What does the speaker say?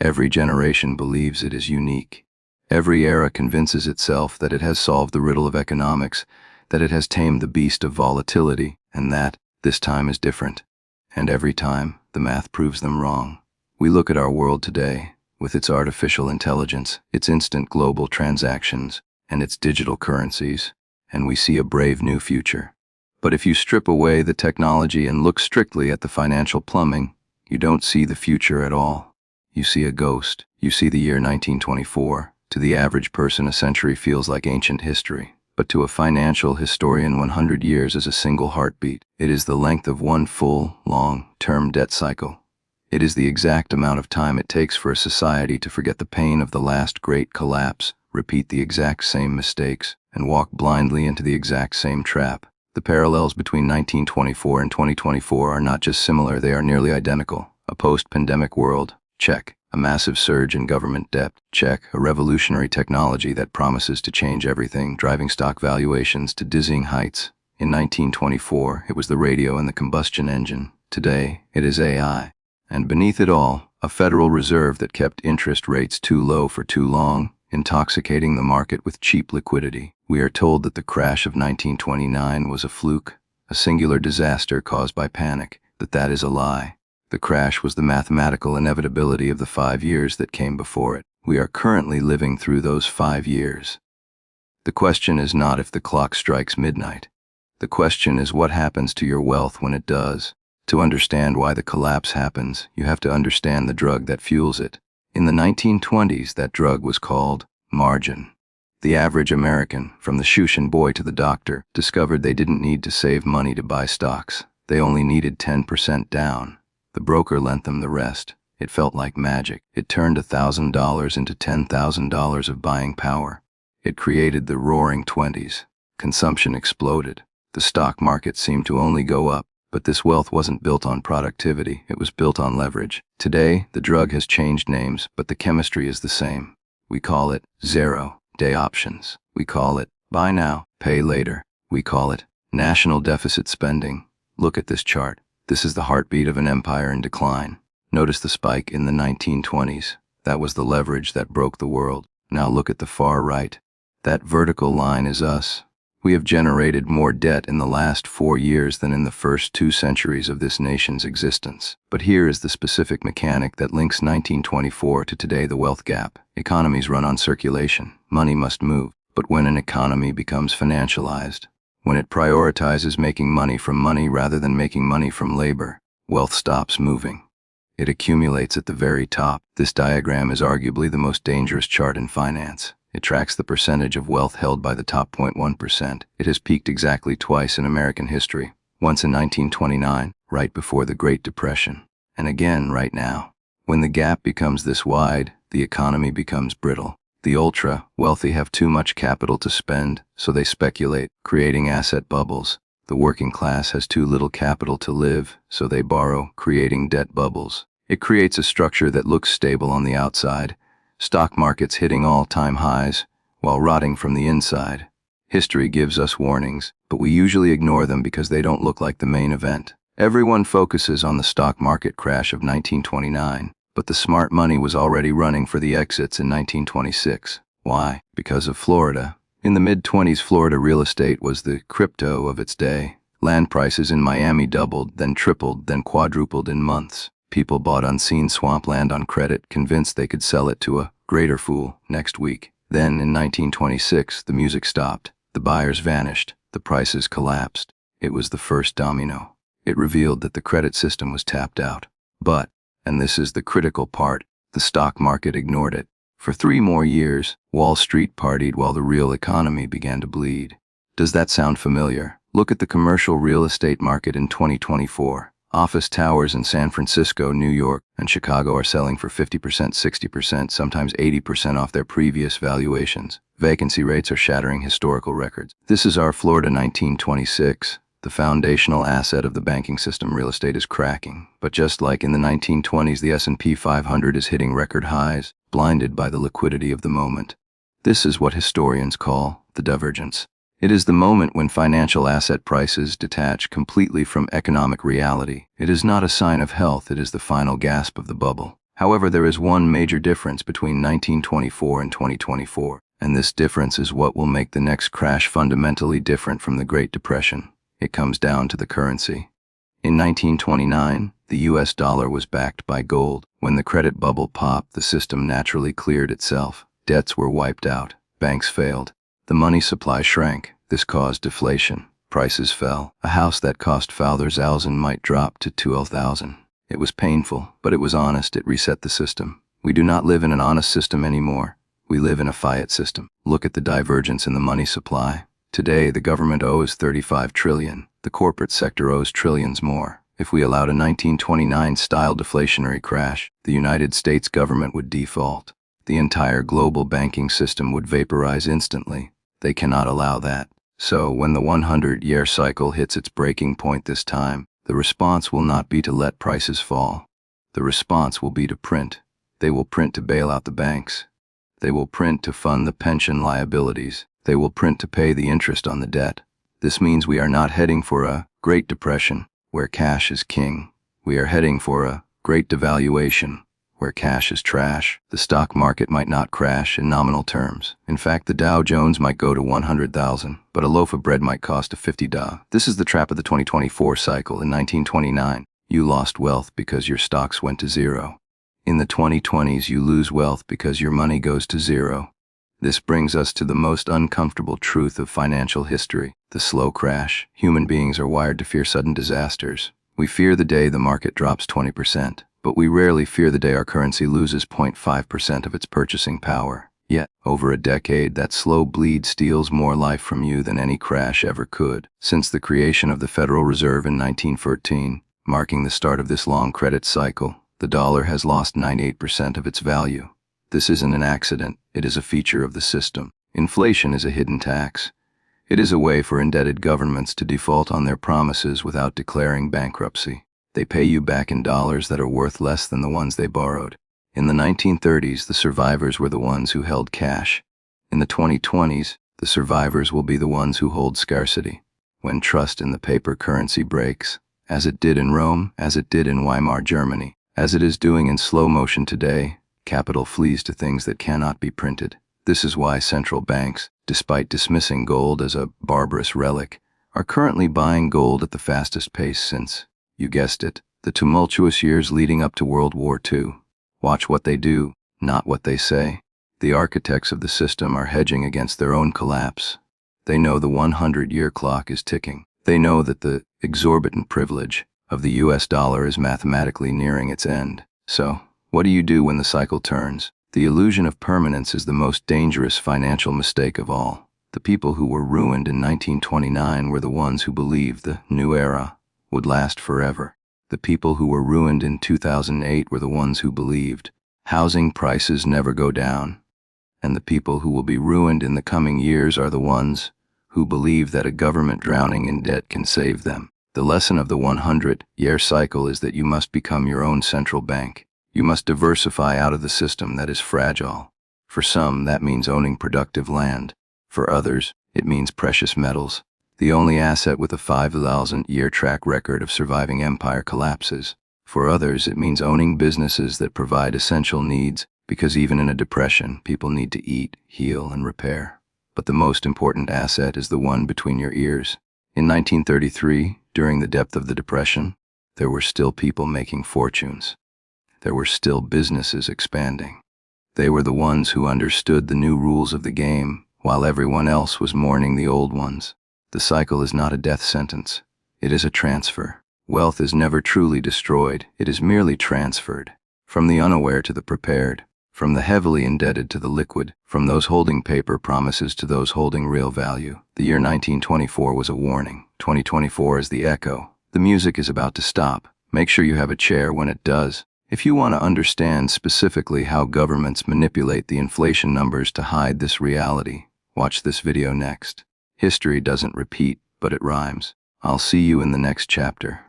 Every generation believes it is unique. Every era convinces itself that it has solved the riddle of economics, that it has tamed the beast of volatility, and that this time is different. And every time, the math proves them wrong. We look at our world today, with its artificial intelligence, its instant global transactions, and its digital currencies, and we see a brave new future. But if you strip away the technology and look strictly at the financial plumbing, you don't see the future at all. You see a ghost. You see the year 1924. To the average person, a century feels like ancient history. But to a financial historian, 100 years is a single heartbeat. It is the length of one full, long-term debt cycle. It is the exact amount of time it takes for a society to forget the pain of the last great collapse, repeat the exact same mistakes, and walk blindly into the exact same trap. The parallels between 1924 and 2024 are not just similar, they are nearly identical. A post-pandemic world, check. A massive surge in government debt, check. A revolutionary technology that promises to change everything, driving stock valuations to dizzying heights. In 1924, it was the radio and the combustion engine. Today, it is AI. And beneath it all, a Federal Reserve that kept interest rates too low for too long, intoxicating the market with cheap liquidity. We are told that the crash of 1929 was a fluke, a singular disaster caused by panic, that is a lie. The crash was the mathematical inevitability of the 5 years that came before it. We are currently living through those 5 years. The question is not if the clock strikes midnight. The question is what happens to your wealth when it does. To understand why the collapse happens, you have to understand the drug that fuels it. In the 1920s, that drug was called margin. The average American, from the Shushan boy to the doctor, discovered they didn't need to save money to buy stocks. They only needed 10% down. The broker lent them the rest. It felt like magic. It turned $1,000 into $10,000 of buying power. It created the Roaring Twenties. Consumption exploded. The stock market seemed to only go up. But this wealth wasn't built on productivity, it was built on leverage. Today, the drug has changed names, but the chemistry is the same. We call it zero-day options. We call it buy now, pay later. We call it national deficit spending. Look at this chart. This is the heartbeat of an empire in decline. Notice the spike in the 1920s. That was the leverage that broke the world. Now look at the far right. That vertical line is us. We have generated more debt in the last 4 years than in the first 2 centuries of this nation's existence. But here is the specific mechanic that links 1924 to today: the wealth gap. Economies run on circulation. Money must move. But when an economy becomes financialized, when it prioritizes making money from money rather than making money from labor, wealth stops moving. It accumulates at the very top. This diagram is arguably the most dangerous chart in finance. It tracks the percentage of wealth held by the top 0.1%. It has peaked exactly twice in American history. Once in 1929, right before the Great Depression, and again right now. When the gap becomes this wide, the economy becomes brittle. The ultra-wealthy have too much capital to spend, so they speculate, creating asset bubbles. The working class has too little capital to live, so they borrow, creating debt bubbles. It creates a structure that looks stable on the outside, stock markets hitting all-time highs, while rotting from the inside. History gives us warnings, but we usually ignore them because they don't look like the main event. Everyone focuses on the stock market crash of 1929, but the smart money was already running for the exits in 1926. Why? Because of Florida. In the mid-20s, Florida real estate was the crypto of its day. Land prices in Miami doubled, then tripled, then quadrupled in months. People bought unseen swampland on credit, convinced they could sell it to a greater fool next week. Then, in 1926, the music stopped. The buyers vanished. The prices collapsed. It was the first domino. It revealed that the credit system was tapped out. But, and this is the critical part, the stock market ignored it. For 3 more years, Wall Street partied while the real economy began to bleed. Does that sound familiar? Look at the commercial real estate market in 2024. Office towers in San Francisco, New York, and Chicago are selling for 50%, 60%, sometimes 80% off their previous valuations. Vacancy rates are shattering historical records. This is our Florida 1926. The foundational asset of the banking system, real estate, is cracking. But just like in the 1920s, the S&P 500 is hitting record highs, blinded by the liquidity of the moment. This is what historians call the divergence. It is the moment when financial asset prices detach completely from economic reality. It is not a sign of health, it is the final gasp of the bubble. However, there is one major difference between 1924 and 2024, and this difference is what will make the next crash fundamentally different from the Great Depression. It comes down to the currency. In 1929, the US dollar was backed by gold. When the credit bubble popped, the system naturally cleared itself. Debts were wiped out. Banks failed. The money supply shrank. This caused deflation. Prices fell. A house that cost 4,000 might drop to 12,000. It was painful, but it was honest. It reset the system. We do not live in an honest system anymore. We live in a fiat system. Look at the divergence in the money supply. Today, the government owes 35 trillion. The corporate sector owes trillions more. If we allowed a 1929-style deflationary crash, the United States government would default. The entire global banking system would vaporize instantly. They cannot allow that. So, when the 100-year cycle hits its breaking point this time, the response will not be to let prices fall. The response will be to print. They will print to bail out the banks. They will print to fund the pension liabilities. They will print to pay the interest on the debt. This means we are not heading for a Great Depression, where cash is king. We are heading for a Great Devaluation, where cash is trash. The stock market might not crash in nominal terms. In fact, the Dow Jones might go to 100,000, but a loaf of bread might cost a $50. This is the trap of the 2024 cycle. In 1929, you lost wealth because your stocks went to zero. In the 2020s, you lose wealth because your money goes to zero. This brings us to the most uncomfortable truth of financial history, the slow crash. Human beings are wired to fear sudden disasters. We fear the day the market drops 20%, but we rarely fear the day our currency loses 0.5% of its purchasing power. Yet, over a decade, that slow bleed steals more life from you than any crash ever could. Since the creation of the Federal Reserve in 1913, marking the start of this long credit cycle, the dollar has lost 98% of its value. This isn't an accident, it is a feature of the system. Inflation is a hidden tax. It is a way for indebted governments to default on their promises without declaring bankruptcy. They pay you back in dollars that are worth less than the ones they borrowed. In the 1930s, the survivors were the ones who held cash. In the 2020s, the survivors will be the ones who hold scarcity. When trust in the paper currency breaks, as it did in Rome, as it did in Weimar Germany, as it is doing in slow motion today, capital flees to things that cannot be printed. This is why central banks, despite dismissing gold as a barbarous relic, are currently buying gold at the fastest pace since, you guessed it, the tumultuous years leading up to World War II. Watch what they do, not what they say. The architects of the system are hedging against their own collapse. They know the 100-year clock is ticking. They know that the exorbitant privilege of the US dollar is mathematically nearing its end. So, what do you do when the cycle turns? The illusion of permanence is the most dangerous financial mistake of all. The people who were ruined in 1929 were the ones who believed the new era would last forever. The people who were ruined in 2008 were the ones who believed housing prices never go down. And the people who will be ruined in the coming years are the ones who believe that a government drowning in debt can save them. The lesson of the 100-year cycle is that you must become your own central bank. You must diversify out of the system that is fragile. For some, that means owning productive land. For others, it means precious metals. The only asset with a 5,000-year track record of surviving empire collapses. For others, it means owning businesses that provide essential needs, because even in a depression, people need to eat, heal, and repair. But the most important asset is the one between your ears. In 1933, during the depth of the Depression, there were still people making fortunes. There were still businesses expanding. They were the ones who understood the new rules of the game, while everyone else was mourning the old ones. The cycle is not a death sentence. It is a transfer. Wealth is never truly destroyed. It is merely transferred. From the unaware to the prepared. From the heavily indebted to the liquid. From those holding paper promises to those holding real value. The year 1924 was a warning. 2024 is the echo. The music is about to stop. Make sure you have a chair when it does. If you want to understand specifically how governments manipulate the inflation numbers to hide this reality, watch this video next. History doesn't repeat, but it rhymes. I'll see you in the next chapter.